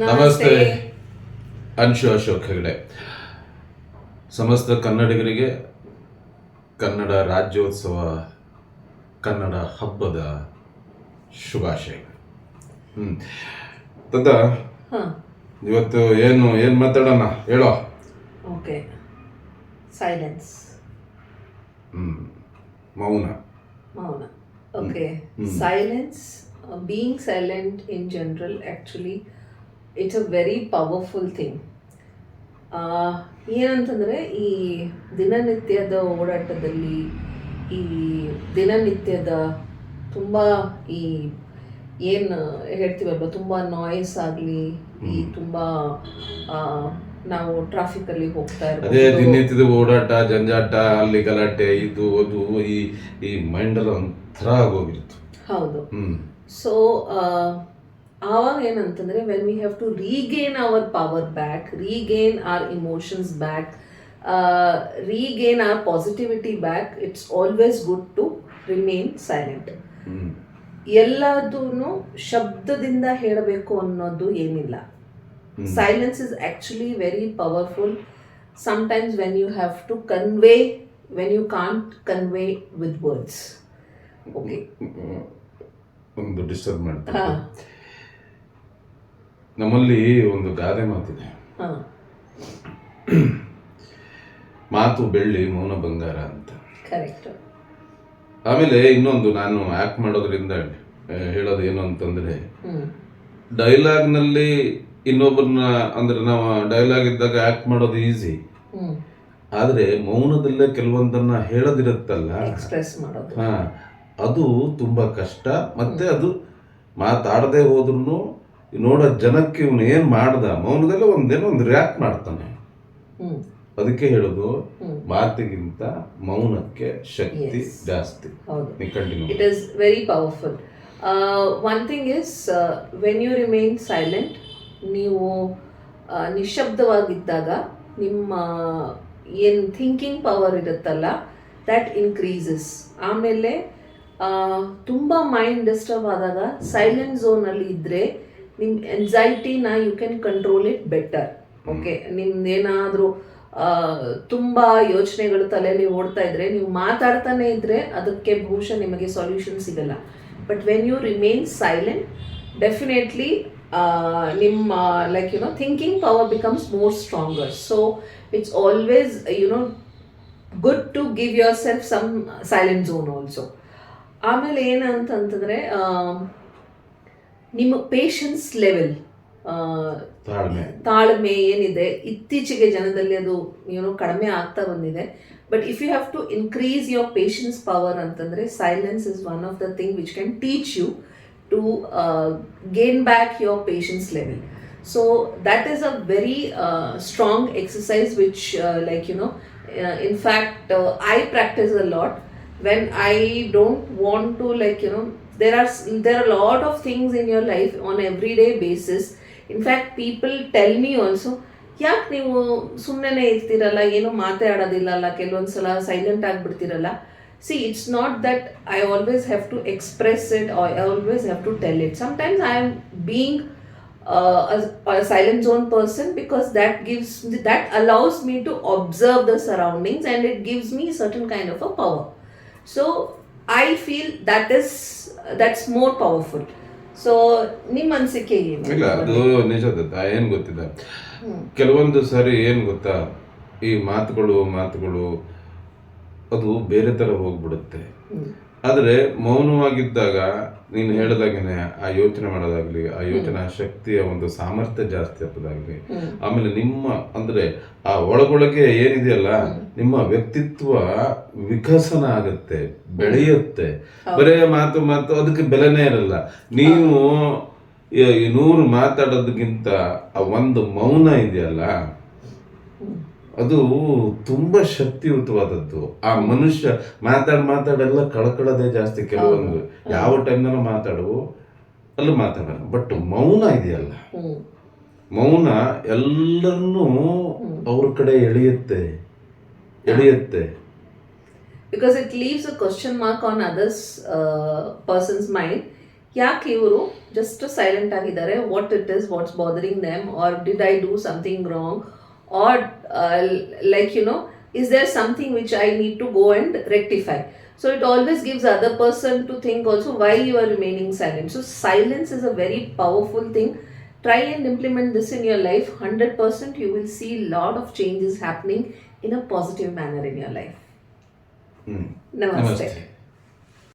ನಮಸ್ತೆ. ಅನ್ಶು ಅಶೋಕ್ ಹೆಗಡೆ. ಸಮಸ್ತ ಕನ್ನಡಿಗರಿಗೆ ಕನ್ನಡ ರಾಜ್ಯೋತ್ಸವ, ಕನ್ನಡ ಹಬ್ಬದ ಶುಭಾಶಯಗಳು. ತದ ಇವತ್ತು ಏನು ಮಾತಾಡೋಣ ಹೇಳೋ. Okay, silence. ಮೌನ. Okay, silence, being silent in general, actually it's a very powerful thing. ಏನಂತಂದರೆ ಈ ದಿನನಿತ್ಯದ ಓಡಾಟದಲ್ಲಿ, ಈ ದಿನನಿತ್ಯದ ತುಂಬ ಈ ಏನು ಹೇಳ್ತೀವಲ್ವ, ತುಂಬ ನಾಯ್ಸ್ ಆಗಲಿ, ಈ ತುಂಬ ನಾವು ಟ್ರಾಫಿಕಲ್ಲಿ ಹೋಗ್ತಾ ಅದೇ ದಿನನಿತ್ಯದ ಓಡಾಟ, ಜಂಜಾಟ, ಅಲ್ಲಿ ಗಲಾಟೆ, ಇದು ಅದು, ಈ ಮೈಂಡಲ್ಲಿ ಒಂಥರ ಆಗೋಗಿರುತ್ತೆ. ಹೌದು. ಸೊ ಆವಾಗ ಏನಂತಂದರೆ, when we have to regain our power back, regain our emotions back, regain our positivity back, it's always good to remain silent. ಎಲ್ಲದೂ ಶಬ್ದದಿಂದ ಹೇಳಬೇಕು ಅನ್ನೋದು ಏನಿಲ್ಲ. Silence is actually very powerful. Sometimes when you have to convey, when you can't convey with words. Okay, ಒಂದು disturb ಮಾಡ್ತಾರೆ. ನಮ್ಮಲ್ಲಿ ಒಂದು ಗಾದೆ ಮಾತಿದೆ, ಮಾತು ಬೆಳ್ಳಿ, ಮೌನ ಬಂಗಾರ ಅಂತ. ಕರೆಕ್ಟ್. ಆಮೇಲೆ ಇನ್ನೊಂದು, ನಾನು ಆಕ್ಟ್ ಮಾಡೋದ್ರಿಂದ ಹೇಳೋದು ಏನು ಅಂತಂದ್ರೆ, ಡೈಲಾಗ್ನಲ್ಲಿ ಇನ್ನೊಬ್ಬರನ್ನ, ಅಂದ್ರೆ ನಾವು ಡೈಲಾಗ್ ಇದ್ದಾಗ ಆಕ್ಟ್ ಮಾಡೋದು ಈಸಿ, ಆದ್ರೆ ಮೌನದಲ್ಲೇ ಕೆಲವೊಂದನ್ನ ಹೇಳೋದಿರುತ್ತಲ್ಲ, ಎಕ್ಸ್ಪ್ರೆಸ್ ಮಾಡೋದು, ಅದು ತುಂಬಾ ಕಷ್ಟ. ಮತ್ತೆ ಅದು ಮಾತಾಡದೆ ಹೋದ್ರು ನೋಡೋ ಜನಕ್ಕೆ ಇವನು ಏನ್ ಮಾಡ್ದ, ಮೌನದಲ್ಲೇ ಒಂದು ರಿಯಾಕ್ಟ್ ಮಾಡ್ತಾನೆ. ಅದಕ್ಕೆ ಹೇಳೋದು, ಮಾತಿಗಿಂತ ಮೌನಕ್ಕೆ ಶಕ್ತಿ ಜಾಸ್ತಿ. It is very powerful. One thing is, when you remain silent, ನೀವು ನಿಶಬ್ದವಾಗಿದ್ದಾಗ ನಿಮ್ಮ ಏನು ಥಿಂಕಿಂಗ್ ಪವರ್ ಇರುತ್ತಲ್ಲ, ದ್ಯಾಟ್ ಇನ್ಕ್ರೀಸಸ್. ಆಮೇಲೆ ತುಂಬ ಮೈಂಡ್ ಡಿಸ್ಟರ್ಬ್ ಆದಾಗ ಸೈಲೆಂಟ್ ಝೋನಲ್ಲಿ ಇದ್ದರೆ ನಿಮ್ಮ ಎನ್ಸೈಟಿನ you can control it better. Okay, ನಿಮ್ದೇನಾದರೂ ತುಂಬ ಯೋಚನೆಗಳು ತಲೆಯಲ್ಲಿ ಓಡ್ತಾ ಇದ್ರೆ, ನೀವು ಮಾತಾಡ್ತಾನೆ ಇದ್ರೆ ಅದಕ್ಕೆ ಬಹುಶಃ ನಿಮಗೆ ಸೊಲ್ಯೂಷನ್ ಸಿಗಲ್ಲ. But when you remain silent, definitely ನಿಮ್ಮ thinking power becomes more stronger. So it's always good to give yourself some silent zone also. ಆಮೇಲೆ ಏನಂತಂತಂದರೆ, ನಿಮ್ಮ ಪೇಷನ್ಸ್ ಲೆವೆಲ್, ತಾಳ್ಮೆ ಏನಿದೆ, ಇತ್ತೀಚೆಗೆ ಜನದಲ್ಲಿ ಅದು ಕಡಿಮೆ ಆಗ್ತಾ ಬಂದಿದೆ. But if you have to increase your patience power ಅಂತಂದರೆ, silence is one of the thing which can teach you to gain back your patience level. So that is a very strong exercise which in fact I practice a lot when I don't want to there are a lot of things in your life on everyday basis. In fact, people tell me also, ಯಾಕೆ ನೀವು ಸುಮ್ಮನೆ ಇರ್ತೀರಲ್ಲ, ಏನೋ ಮಾತಾಡೋದಿಲ್ಲಲ್ಲ, ಕೆಲವೊಂದ್ಸಲ silent ಆಗಿಬಿಡ್ತೀರಲ್ಲ. See, it's not that I always have to express it or I always have to tell it. Sometimes I am being a silent zone person because that allows me to observe the surroundings and it gives me certain kind of a power. So I feel that's more powerful. So ನಿಮ್ಮ ಅನಿಸಿಕೆ ಏನು? ಇಲ್ಲ, ಅದು ನಿಜದ. ಏನು ಗೊತ್ತಿದೆ, ಕೆಲವೊಂದು ಸಾರಿ ಏನು ಗೊತ್ತಾ, ಈ ಮಾತುಗಳು ಅದು ಬೇರೆ ಥರ ಹೋಗ್ಬಿಡುತ್ತೆ. ಆದರೆ ಮೌನವಾಗಿದ್ದಾಗ ನೀನು ಹೇಳಿದಾಗೇನೆ ಆ ಯೋಚನೆ ಮಾಡೋದಾಗ್ಲಿ, ಆ ಯೋಚನಾ ಶಕ್ತಿಯ ಒಂದು ಸಾಮರ್ಥ್ಯ ಜಾಸ್ತಿ ಆಗ್ತದಾಗ್ಲಿ. ಆಮೇಲೆ ನಿಮ್ಮ ಅಂದ್ರೆ ಆ ಒಳಗೊಳಗೆ ಏನಿದೆಯಲ್ಲ, ನಿಮ್ಮ ವ್ಯಕ್ತಿತ್ವ ವಿಕಸನ ಆಗುತ್ತೆ, ಬೆಳೆಯುತ್ತೆ. ಬರೇ ಮಾತು ಅದಕ್ಕೆ ಬೆಲೆನೇ ಇರಲ್ಲ. ನೀವು 100 ಮಾತಾಡೋದಕ್ಕಿಂತ ಆ ಒಂದು ಮೌನ ಇದೆಯಲ್ಲ, ಅದು ತುಂಬಾ ಶಕ್ತಿಯುತವಾದದ್ದು. ಆ ಮನುಷ್ಯ ಮಾತಾಡೆಲ್ಲ ಕಳ್ಕೊಳ್ಳೋದೇ ಜಾಸ್ತಿ. ಕೆಲವೊಂದು ಯಾವ ಟೈಮ್ನಲ್ಲ ಮಾತಾಡುವು ಅಲ್ಲೂ ಮಾತಾಡೋಣ, ಬಟ್ ಮೌನ ಇದೆಯಲ್ಲ, ಮೌನ ಎಲ್ಲರನ್ನೂ ಅವ್ರ ಕಡೆ ಎಳೆಯುತ್ತೆ. Because it leaves a question mark on others person's mind. ಯಾಕೆ ಇವರು ಜಸ್ಟ್ ಸೈಲೆಂಟ್ ಆಗಿದ್ದಾರೆ, what it is, what's bothering them, R did I do something wrong, are like is there something which I need to go and rectify? So it always gives other person to think also why you are remaining silent. So silence is a very powerful thing. Try and implement this in your life. 100% you will see lot of changes happening in a positive manner in your life. Namaste. ನಮಸ್ತೆ.